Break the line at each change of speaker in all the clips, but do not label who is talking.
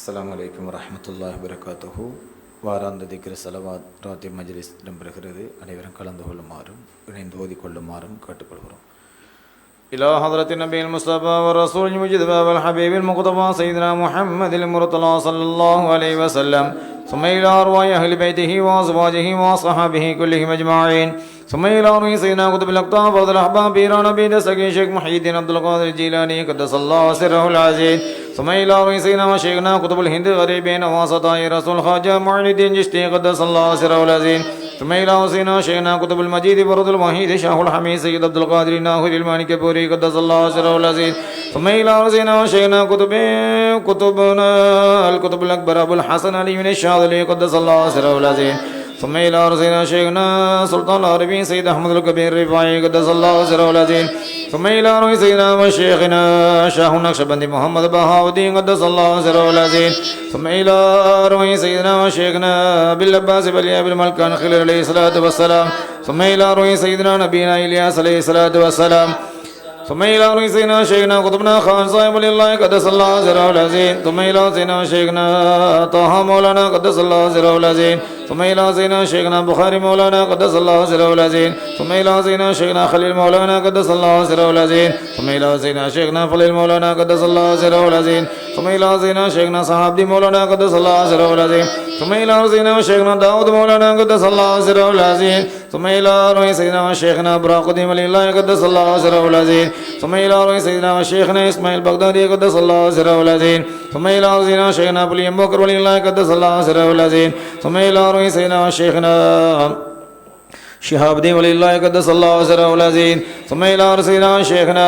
அஸ்ஸலாமு அலைக்கும் வரஹ்மத்துல்லாஹி வபரகாத்துஹு. வாராந்த திக்ர் ஸலவாத் ராத்திப் மஜ்லிஸ் இடம்பெறுகிறது. அனைவரும் கலந்து கொள்ளுமாறும் இணைந்து ஓதிக்கொள்ளுமாறும் கேட்டுக்கொள்கிறோம். إلى حضرة النبي المصطفى والرسول المجتبى والحبيب المقتفى سيدنا محمد المرتضى صلى الله عليه وسلم، ثم إلى أرواح أهل بيته وأزواجه وصحابه كلهم أجمعين، ثم إلى أرواح سيدنا قطب الأقطاب وفضل الأحباب بيران أبي دسكي شيخ محي الدين عبد القادر الجيلاني قدس الله سره العزيز، ثم إلى أرواح سيدنا وشيخنا قطب الهند غريبين واسطاء رسول خواجة معين الدين جشتي قدس الله سره العزيز، ثم إلى حسين شيخنا قطب المجيد برد الوحيد شاه الحميد سيد عبد القادر الناهر المالك بوري قدس الله سره العزيز، ثم إلى حسين شيخنا قطبنا القطب الأكبر أبو الحسن علي بن الشاذلي قدس الله سره العزيز، ثم إلى حسين شيخنا سلطان العربي سيد أحمد الكبير الرفاعي قدس الله سره العزيز، ثم إلى سيدنا وشيخنا شاه النقشبندي محمد بهاء الدين قدس الله سره العزيز، ثم إلى سيدنا وشيخنا بالعباس بن أبي الملكان خليل عليه الصلاة والسلام، ثم إلى سيدنا نبينا إلياس عليه الصلاة والسلام، ثم إلى سيدنا شيخنا قطبنا خان صاحب الله قدس الله سره العزيز، ثم إلى سيدنا شيخنا طه مولانا قدس الله سره العزيز، ثم إلى سيدنا شيخنا بخاري مولانا قدس الله سره العزيز، ثم إلى سيدنا شيخنا خليل مولانا قدس الله سره العزيز، ثم إلى سيدنا شيخنا فليل مولانا قدس الله سره العزيز، ثم إلى سيدنا شيخنا صحابي مولانا قدس الله سره العزيز، ثم إلى سيدنا شيخنا داود مولانا قدس الله سره العزيز، ثم إلى سيدنا شيخنا براق الدين ولي الله قدس الله سره العزيز، ثم إلى سيدنا شيخنا إسماعيل بغدادي قدس الله سره العزيز، ثم إلى سيدنا شيخنا أبو اليم بكر ولي الله قدس الله سره العزيز، ثم إلى سيدنا شيخنا شهاب الدين ولي الله قدس الله سره العزيز، ثم إلى سيدنا شيخنا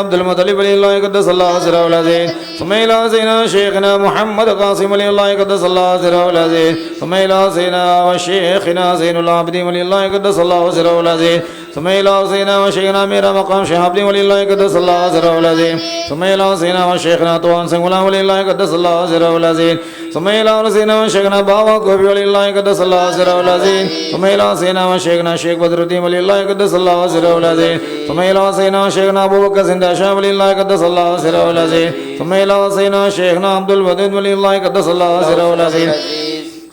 عبد المطلب ولي الله قدس الله سره العزيز، ثم إلى سيدنا شيخنا محمد قاسم ولي الله قدس الله سره العزيز، ثم إلى سيدنا وشيخنا زين العابدين ولي الله قدس الله سره العزيز، ثم إلى سيدنا وشيخنا ميرا مقام شهاب الدين ولي الله قدس الله سره العزيز، ثم إلى سيدنا وشيخنا طوان سنگ غلام ولي الله قدس الله سره العزيز، ثم إلى سيدنا وشيخنا بابا كوفي ولي الله قدس الله سره العزيز، ثم إلى سيدنا وشيخنا شيخ بدر الدين ولي الله قدس الله سره العزيز، ثم إلى سيدنا شيخنا أبو بكر زنده شاه ولي الله قدس الله سره العزيز، ثم إلى سيدنا شيخنا عبد الودود ولي الله قدس الله سره العزيز،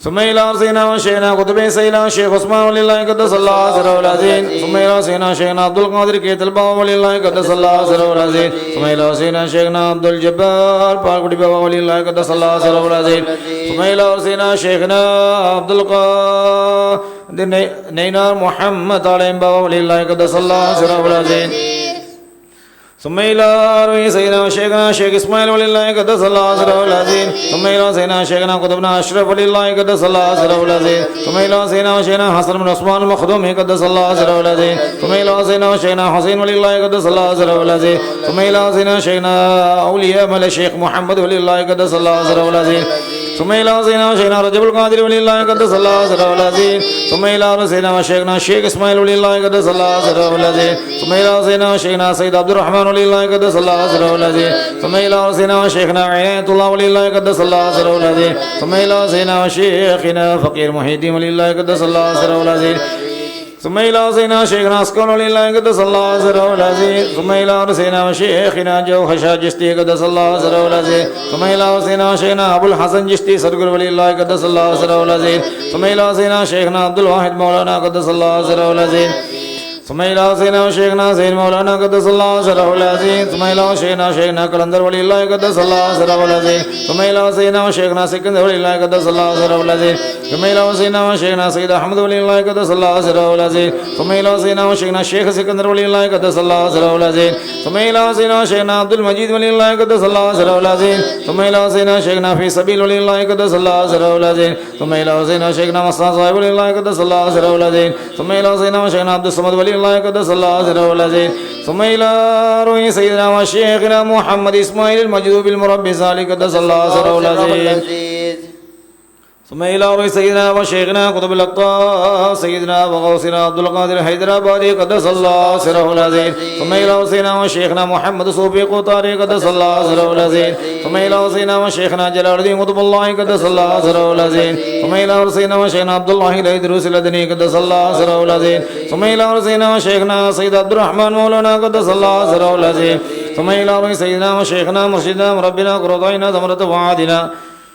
ثم إلى سيدنا وشيخنا قطب سيدنا شيخ عثمان ولي الله قدس الله سره العزيز، ثم إلى سيدنا شيخنا عبد القادر كيت البابا ولي الله قدس الله سره العزيز، ثم إلى سيدنا شيخنا عبد الجبار پاکڑی بابا ولي الله قدس الله سره العزيز، ثم إلى سيدنا شيخنا عبد القادر نينار محمد عليهم بابا ولي الله قدس الله سره العزيز، ثم إلى سيدنا شيخنا شيخ إسماعيل ولي الله قدس الله سره العزيز، ثم إلى سيدنا شيخنا قطبنا أشرف ولي الله قدس الله سره العزيز، ثم إلى سيدنا شيخنا حسن بن عثمان المخدومي قدس الله سره العزيز، ثم إلى سيدنا شيخنا حسين ولي الله قدس الله سره العزيز، ثم إلى سيدنا شيخنا أولياء مل الشيخ محمد ولي الله قدس الله سره العزيز، ثم إلى سيدنا شيخنا رجب القادر ولي الله قدس الله سره العزيز، ثم إلى سيدنا شيخنا شيخ إسماعيل ولي الله قدس الله سره العزيز، ثم إلى سيدنا شيخنا سيد عبد الرحمن ولي الله قدس الله سره العزيز، ثم إلى سيدنا شيخنا عناية الله ولي الله قدس الله سره العزيز، ثم إلى سيدنا شيخنا فقير محي الدين ولي الله قدس الله سره العزيز، ثم إلى سيدنا شيخنا عسكر ولي الله قدس الله سره العزيز، ثم إلى سيدنا شيخنا جوهشا جشتي قدس الله سره العزيز، ثم إلى سيدنا شيخنا أبو الحسن جشتي سرگر ولي الله قدس الله سره العزيز، ثم إلى سيدنا شيخنا عبد الواحد مولانا قدس الله سره العزيز، ثم إلى سيدنا شيخنا زين مولانا قدس الله سره العزيز، ثم إلى شيخنا قلندر ولي الله قدس الله سره العزيز، ثم إلى سيدنا شيخنا سكندر ولي الله قدس الله سره العزيز، ثم إلى سيدنا شيخنا سيد أحمد ولي الله قدس الله سره العزيز، ثم إلى سيدنا شيخنا شيخ سكندر ولي الله قدس الله سره العزيز، ثم إلى سيدنا شيخنا عبد المجيد ولي الله قدس الله سره العزيز، ثم إلى سيدنا شيخنا في سبيل ولي الله قدس الله سره العزيز، ثم إلى سيدنا شيخنا مصطفى صاحب ولي الله قدس الله سره العزيز، ثم إلى سيدنا شيخنا عبد الصمد ولي الله قدس الله سره العزيز، ثم إلى روح سيدنا وشيخنا محمد إسماعيل المجذوب المربي ذلك قدس الله سره العزيز، ثم إلى روح سيدنا وشيخنا قطب الأقطاب سيدنا وغوثنا عبد القادر حيدرآبادي قدس الله سره العزيز، ثم إلى سيدنا وشيخنا محمد صوفي قطاري قدس الله سره العزيز، ثم إلى سيدنا وشيخنا جلال الدين قطب الله قدس الله سره العزيز، ثم إلى سيدنا وشيخنا عبد الله الإدريس الأدني قدس الله سره العزيز، ثم إلى سيدنا وشيخنا سيد عبد الرحمن مولانا قدس الله سره العزيز، ثم إلى سيدنا وشيخنا مرشدنا مربنا قرة عيننا ثمرة فؤادنا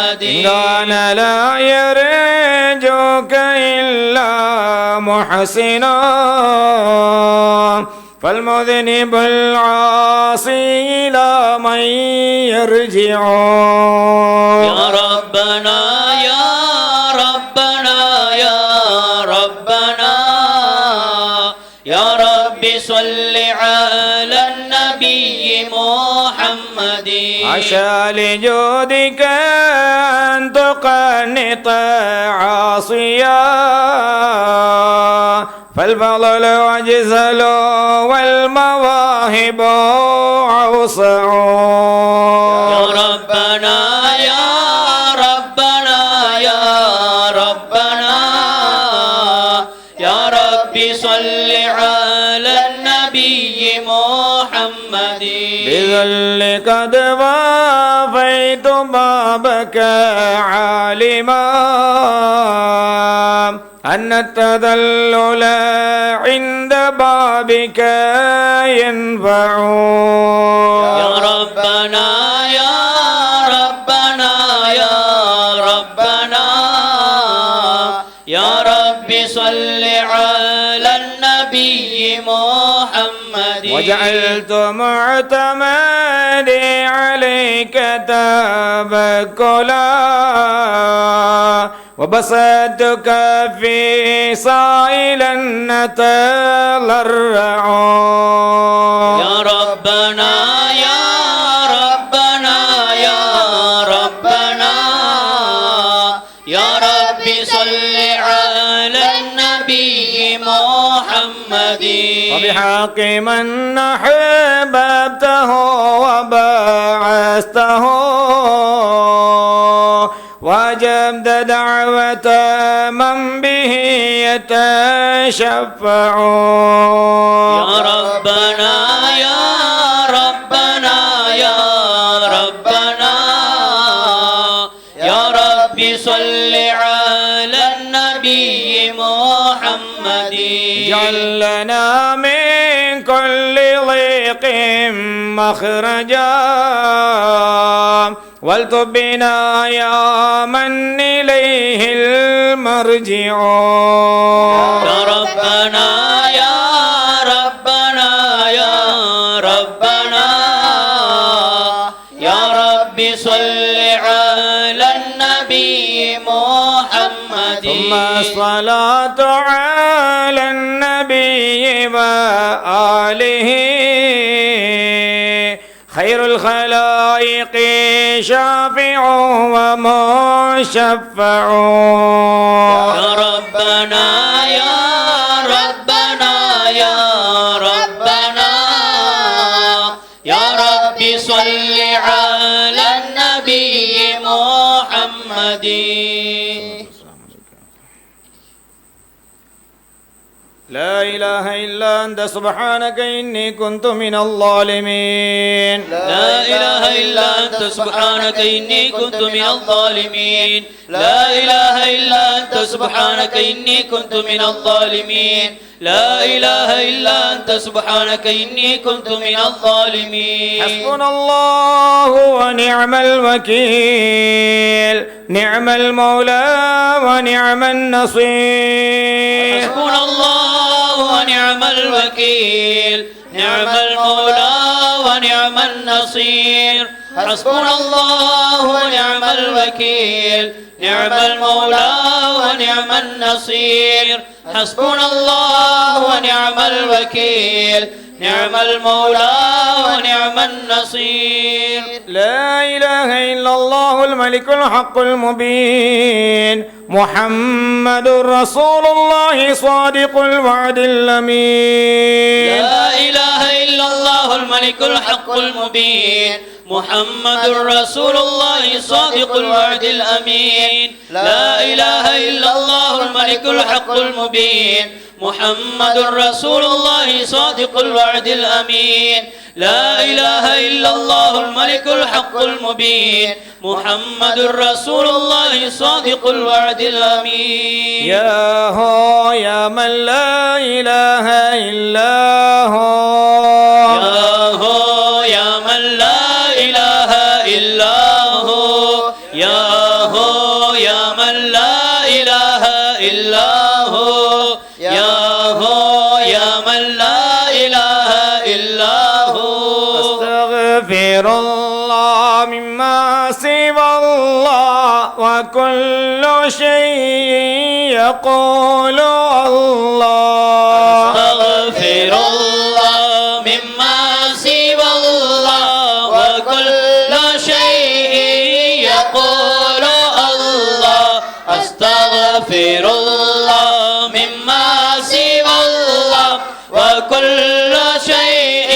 محمد
إن كان لا يرجوك إلا محسنا فالمذنب العاصي إلى من يرجع
يا ربنا يا ربنا يا ربنا يا رب صل على النبي محمد
عسى لجودك أن تقنط عاصيا فالفضل وجزل والمواهب أوسع
يا ربنا يا ربنا يا ربنا يا رب صل على النبي محمد
بذل قد وافيت بابك عالما أن التذلل عند بابك ينفع
يا ربنا يا ربنا يا ربنا يا رب صل على النبي محمد
وجعلت معتمدي عليك توكلا وبسطت كفي سائلا نتضرع
يا ربنا يا ربنا يا ربنا يا رب صل على النبي محمد
وبحق من أحببته وبعثته وجبت دعوة من به يتشفع
يا ربنا يا ربنا يا ربنا يا رب صل على النبي محمد
اجعل لنا من كل ضيق مخرجا والطب بنا يا من إليه المرجع
يا ربنا يا ربنا يا ربنا يا رب صل على النبي محمد
ثم الصلاة على النبي وآله خير الخلائق شافع ومشفع
يا ربنا يا ربنا يا ربنا يا رب صل على النبي محمد
لا إله إلا أنت سبحانك إني كنت من الظالمين
لا إله إلا أنت سبحانك إني كنت من الظالمين لا إله إلا أنت سبحانك إني كنت من الظالمين لا إله إلا أنت سبحانك إني كنت من الظالمين
حسبنا الله ونعم الوكيل نعم المولى ونعم النصير
حسبنا الله ونعم الوكيل نعم المولى ونعم النصير حسبنا الله ونعم الوكيل نعم المولى ونعم النصير حسبنا الله ونعم الوكيل نعم المولى ونعم النصير
لا إله إلا الله الملك الحق المبين محمد رسول الله صادق الوعد الأمين
لا إله إلا الله الملك الحق المبين محمد رسول الله صادق الوعد الأمين لا إله إلا الله الملك الحق المبين محمد رسول الله صادق الوعد الأمين لا إله إلا الله الملك الحق المبين محمد رسول الله صادق الوعد الأمين
يا هو يا من لا إله إلا هو
يا هو يا من لا إله إلا هو يا هو يا من لا إله إلا هو يا هو يا من لا إله إلا هو
أستغفر الله مما سوى الله وكل شيء يقول الله
أستغفر الله مما سوى الله وكل شيء يقول الله أستغفر الله مما سوى الله وكل شيء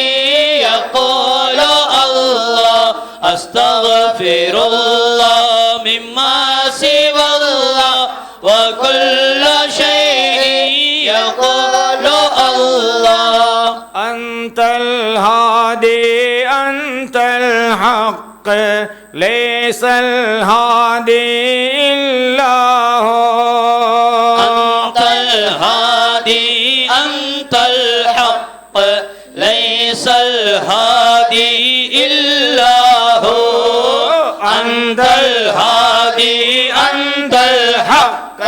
يقول الله أستغفر الله مما سوى الله وكل شيء يقول الله
أنت الهادي أنت الحق ليس الهادي إلا هو
أنت الهادي أنت الحق ليس الهادي إلا هو أنت الهادي أنت الحق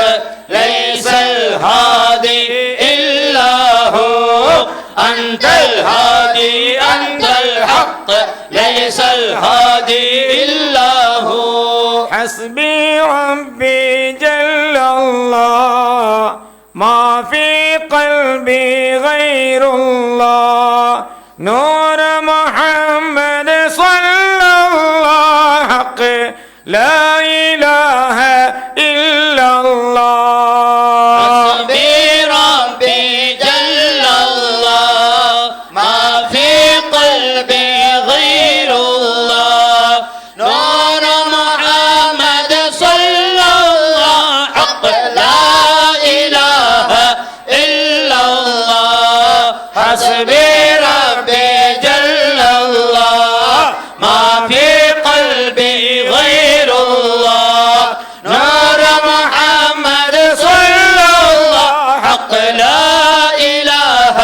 ليس الهادي إلا هو أنت الهادي أنت الحق ليس الهادي إلا هو
حسبي ربي جل الله ما في قلبي غير الله نور محمد صلى الله حق لا إله إلا الله
حسبي ربي جل الله ما في قلبي غير الله نور محمد صلى الله حق لا إله إلا الله حسبي ربي جل الله ما في قلبي غير الله نور محمد صلى الله حق لا إله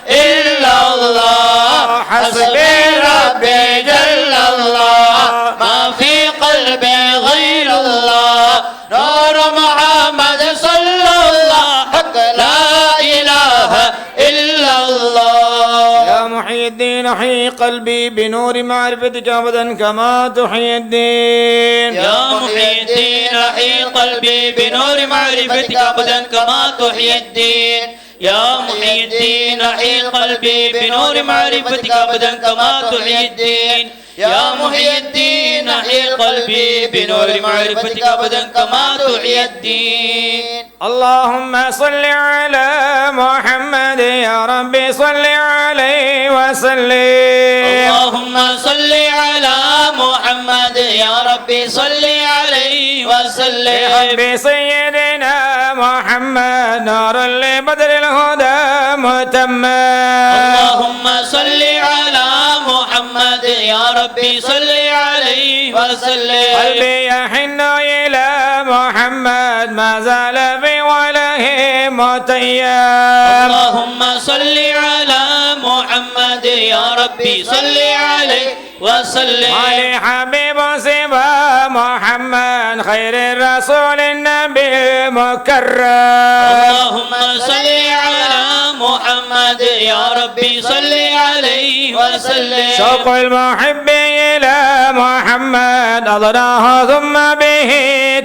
إلا الله حسبي ربي جل الله ما في قلبي غير الله نور محمد صلى الله حق لا إله إلا الله
يا محيي الدين أحيي قلبي بنور معرفتك أبدا كما تحيي الدين
يا محيي الدين أحيي قلبي بنور معرفتك أبدا كما تحيي الدين يا محيي الدين أحيي قلبي بنور معرفتك أبدا كما تحيي الدين يا محيي الدين أحيي قلبي بنور معرفتك أبدا كما تحيي الدين
اللهم صل على محمد يا ربي صل عليه وسلم
اللهم صل على محمد يا ربي صل عليه وسلم
بحب سيدنا محمد نار لبدر الهدى متمم
اللهم صل على محمد يا ربي صل عليه وسلم
قلبي يحن إلى محمد ما زال في وله متيم
اللهم صل على محمد يا ربي صل عليه وسلم
علي حبيب سوى محمد خير الرسول النبي المكرم
اللهم صل على محمد يا ربي صل عليه وسلم
شوق المحب إلى محمد أضناه ثم به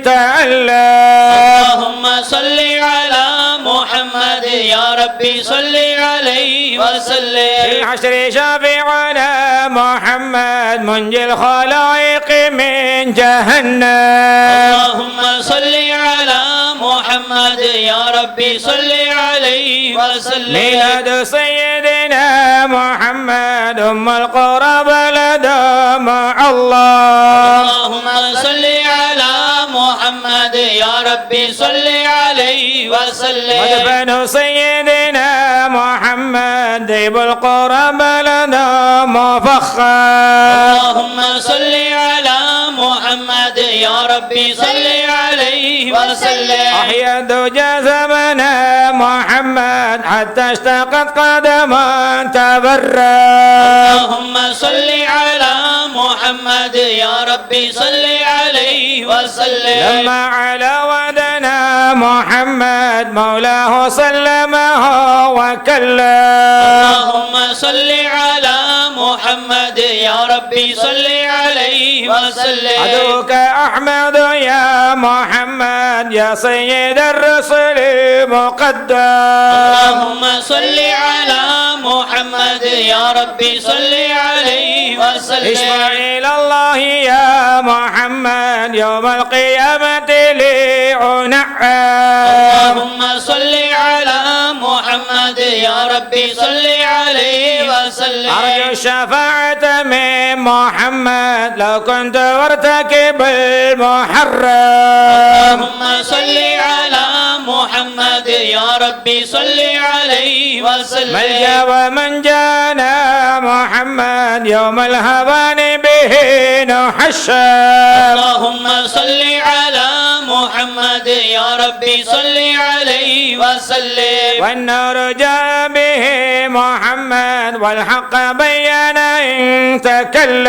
تعلم
اللهم صل على محمد يا ربي صل عليه وسلم
في حشر شافعنا محمد منجي الخلائق من جهنم
اللهم صل على محمد يا ربي صل عليه وسلم
ميلاد سيدنا محمد أم القرى بلد مع الله
اللهم صل على محمد يا ربي صل عليه وسلم
مدفن سيدنا محمد ديب القرى بلد مفخم
اللهم صل على محمد يا ربي صل عليه وسلم
أحيا الدجى زمنا محمد حتى اشتقت قدما تبرأ
اللهم صل على محمد يا ربي صل عليه وسلم
لما على ودنا محمد مولاه سلمه وكلم
اللهم صل على محمد يا ربي صل عليه وسلم
عدوك أحمد يا محمد يا سيد الرسل مقدم
اللهم صل على محمد يا ربي صل عليه وسلم
اشفع إلى الله يا محمد يوم القيامة لعنعم
اللهم صل على محمد يا ربي صل عليه وسلم
أرجو الشفاعة من محمد لو كنت وارتكب المحرم
اللهم صل على محمد يا ربي صل عليه وسلم
ملجأ ومن جانا محمد يوم الهوان به نحشم
اللهم صل على محمد يا ربي صل عليه وسلم
والنور جاء به محمد والحق بين إن تكلم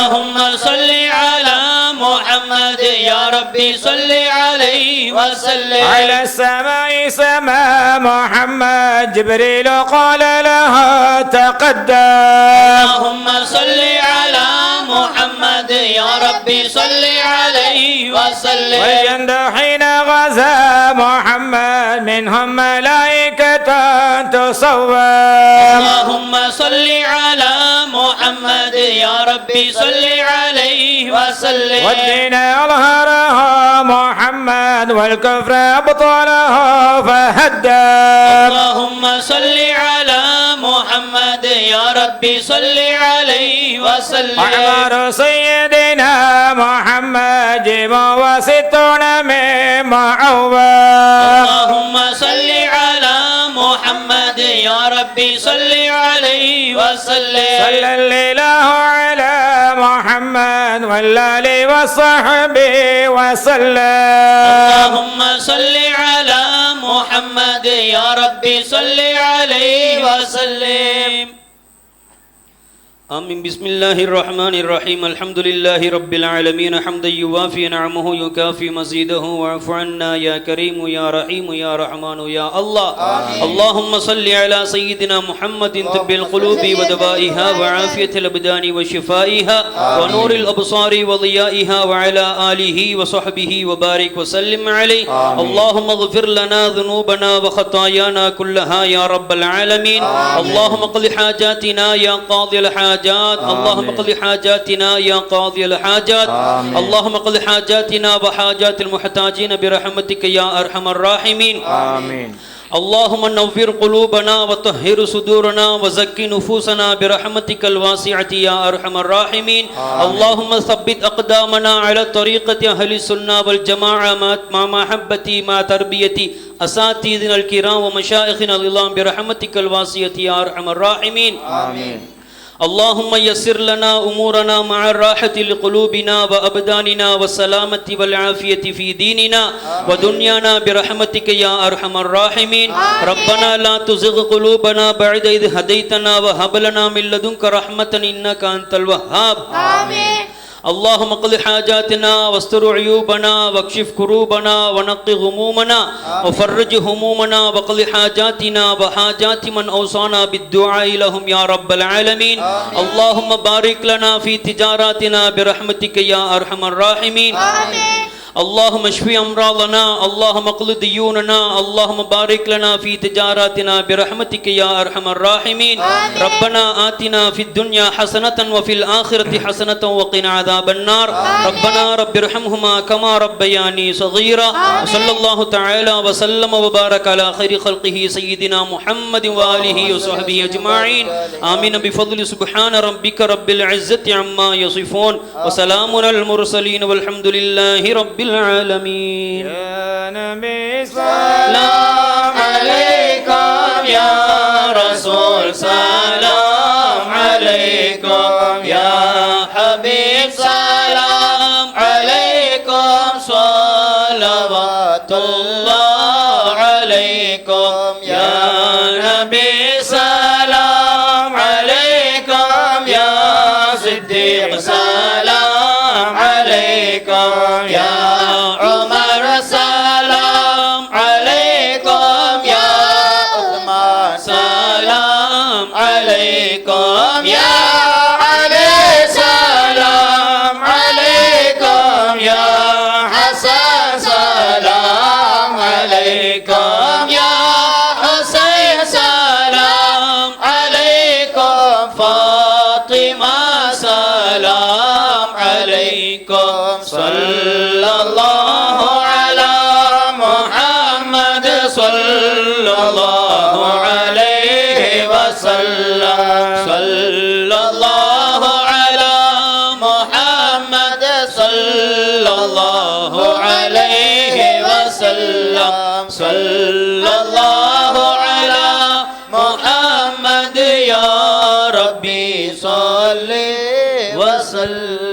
اللهم صل على محمد يا ربي صل عليه وسلم
على السماء سما محمد جبريل قال له تقدم
اللهم صل على محمد يا ربي صل عليه وسلم
والجند حين غزا محمد منهم ملائكة تصور
اللهم صل على محمد يا ربي صل عليه وسلم
والدين أظهره محمد والكفر أبطله فهدم
اللهم صل على محمد يا ربي صل عليه وسلم
أعمار سيدنا محمد جيبا وستون من معوض
اللهم صل على محمد يا ربي صل عليه وسلم
صلى الله على محمد والآل وصحبه وسلم
اللهم صل على محمد يا ربي صل عليه وسلم آمين. بسم الله الرحمن الرحيم. الحمد لله رب العالمين حمدا يوافي نعمه يكافي مزيده واعف عنا يا كريم يا رحيم يا رحمن يا الله. اللهم صل على سيدنا محمد طب القلوب ودوائها وعافية الأبدان وشفائها ونور الأبصار وضيائها وعلى آله وصحبه وبارك وسلم عليه. اللهم اغفر لنا ذنوبنا وخطايانا كلها يا رب العالمين. اللهم اقض حاجاتنا يا قاضي الحاجات. اللهم اقض حاجاتنا يا قاضي الحاجات. اللهم اقض حاجاتنا وحاجات المحتاجين برحمتك يا أرحم الراحمين.
آمين.
اللهم نوّر قلوبنا وطهر صدورنا وزكي نفوسنا برحمتك الواسعة يا أرحم الراحمين. اللهم ثبت أقدامنا على طريقة أهل السنة والجماعة مع محبتي مع تربيتي أساتذتنا الكرام ومشايخنا العظام برحمتك الواسعة يا أرحم الراحمين.
آمين.
اللهم يسر لنا أمورنا مع الراحة لقلوبنا وأبداننا والسلامة والعافية في ديننا ودنيانا برحمتك يا أرحم الراحمين. ربنا لا تزغ قلوبنا بعد إذ هديتنا وهب لنا من لدنك رحمة إنك أنت الوهاب.
آمين.
اللهم اقض حاجاتنا واستر عيوبنا واكشف كروبنا ونقض غمومنا وفرج همومنا واقض حاجاتنا وحاجات من اوصانا بالدعاء لهم يا رب العالمين. اللهم بارك لنا في تجاراتنا برحمتك يا ارحم الراحمين. اللهم اشف امراضنا. اللهم اقض ديوننا. اللهم بارك لنا في تجاراتنا برحمتك يا ارحم الراحمين. ربنا آتنا في الدنيا حسنة وفي الآخرة حسنة وقنا عذاب النار. ربنا رب ارحمهما كما ربياني صغيرا. وصلى الله تعالى وسلم وبارك على خير خلقه سيدنا محمد وآله وصحبه أجمعين. آمين بفضل سبحان ربك رب العزة عما يصفون وسلام على المرسلين والحمد لله رب العالمين.
يا نبي
سلام عليكم يا رسول سلام عليكم يا حبيب سلام عليكم صلوات الله عليكم يا نبي سلام عليكم يا صديق سلام عليكم يا عمر سلام عليكم يا عثمان سلام عليكم يا علي سلام عليكم يا حسن سلام عليكم يا حسين سلام عليكم فاطمة سلام عليكم صلى الله على محمد صلى الله عليه وسلم صلى الله على محمد صلى الله عليه وسلم صلى الله على محمد يا ربي صل وسلم